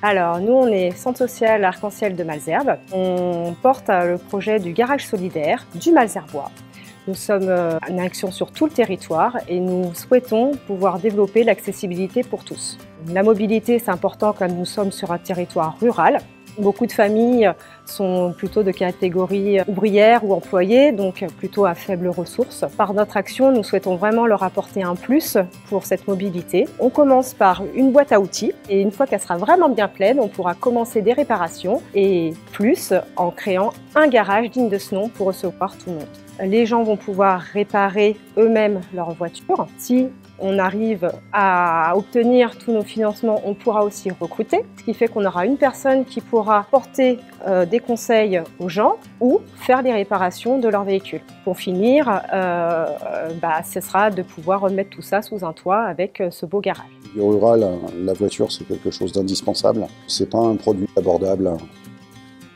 Alors, nous, on est Centre social Arc-en-Ciel de Malesherbes. On porte le projet du garage solidaire du Malesherbois. Nous sommes en action sur tout le territoire et nous souhaitons pouvoir développer l'accessibilité pour tous. La mobilité, c'est important comme nous sommes sur un territoire rural. Beaucoup de familles sont plutôt de catégorie ouvrière ou employée, donc plutôt à faibles ressources. Par notre action, nous souhaitons vraiment leur apporter un plus pour cette mobilité. On commence par une boîte à outils et une fois qu'elle sera vraiment bien pleine, on pourra commencer des réparations et plus en créant un garage digne de ce nom pour recevoir tout le monde. Les gens vont pouvoir réparer eux-mêmes leur voiture. Si on arrive à obtenir tous nos financements, on pourra aussi recruter, ce qui fait qu'on aura une personne qui pourra porter des conseils aux gens ou faire les réparations de leur véhicule. Pour finir, ce sera de pouvoir remettre tout ça sous un toit avec ce beau garage. Au milieu rural, la voiture, c'est quelque chose d'indispensable. C'est pas un produit abordable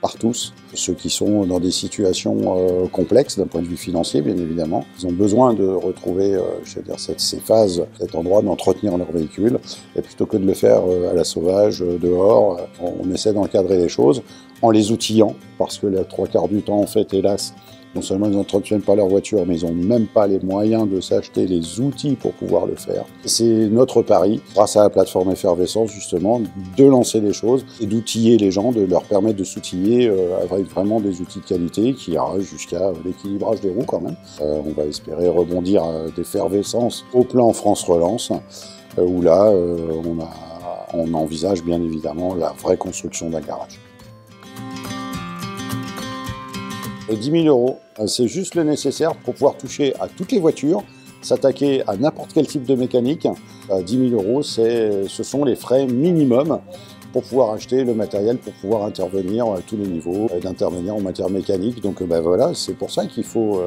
par tous. Ceux qui sont dans des situations complexes d'un point de vue financier, bien évidemment, ils ont besoin de retrouver ces phases, cet endroit d'entretenir leur véhicule. Et plutôt que de le faire à la sauvage, dehors, on essaie d'encadrer les choses en les outillant, parce que les 3/4 du temps, en fait, hélas, non seulement ils n'entretiennent pas leur voiture, mais ils n'ont même pas les moyens de s'acheter les outils pour pouvoir le faire. C'est notre pari, grâce à la plateforme Effervescence, justement, de lancer les choses et d'outiller les gens, de leur permettre de s'outiller avec vraiment des outils de qualité qui ira jusqu'à l'équilibrage des roues quand même. On va espérer rebondir d'Effervescence au plan France Relance, où là, on envisage bien évidemment la vraie construction d'un garage. 10 000 €, c'est juste le nécessaire pour pouvoir toucher à toutes les voitures, s'attaquer à n'importe quel type de mécanique. 10 000 €, ce sont les frais minimums pour pouvoir acheter le matériel, pour pouvoir intervenir à tous les niveaux, d'intervenir en matière mécanique. Donc voilà, c'est pour ça qu'il faut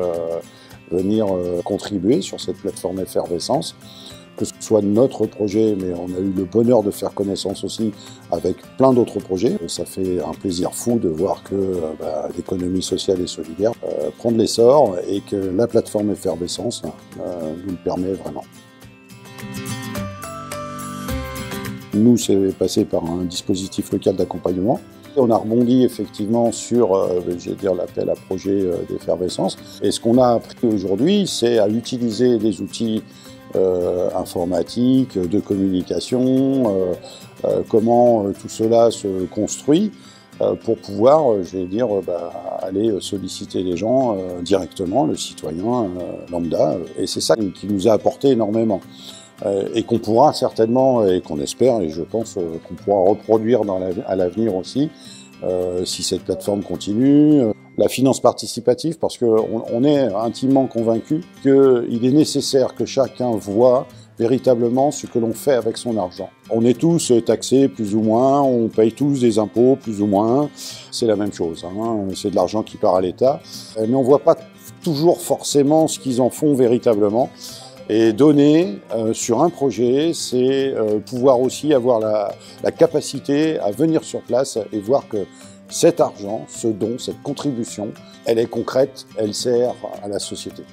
venir contribuer sur cette plateforme Effervescence. Que ce soit notre projet, mais on a eu le bonheur de faire connaissance aussi avec plein d'autres projets. Ça fait un plaisir fou de voir que l'économie sociale et solidaire prend de l'essor et que la plateforme Effervescence nous le permet vraiment. Nous, c'est passé par un dispositif local d'accompagnement. On a rebondi effectivement sur l'appel à projet d'Effervescence. Et ce qu'on a appris aujourd'hui, c'est à utiliser des outils informatiques, de communication, comment tout cela se construit pour pouvoir, aller solliciter les gens directement, le citoyen lambda. Et c'est ça qui nous a apporté énormément. Et qu'on pourra certainement, et qu'on espère, et je pense qu'on pourra reproduire à l'avenir aussi, si cette plateforme continue. La finance participative, parce qu'on est intimement convaincu qu'il est nécessaire que chacun voit véritablement ce que l'on fait avec son argent. On est tous taxés plus ou moins, on paye tous des impôts plus ou moins, c'est la même chose, hein, c'est de l'argent qui part à l'État, mais on ne voit pas toujours forcément ce qu'ils en font véritablement. Et donner sur un projet, c'est pouvoir aussi avoir la capacité à venir sur place et voir que cet argent, ce don, cette contribution, elle est concrète, elle sert à la société.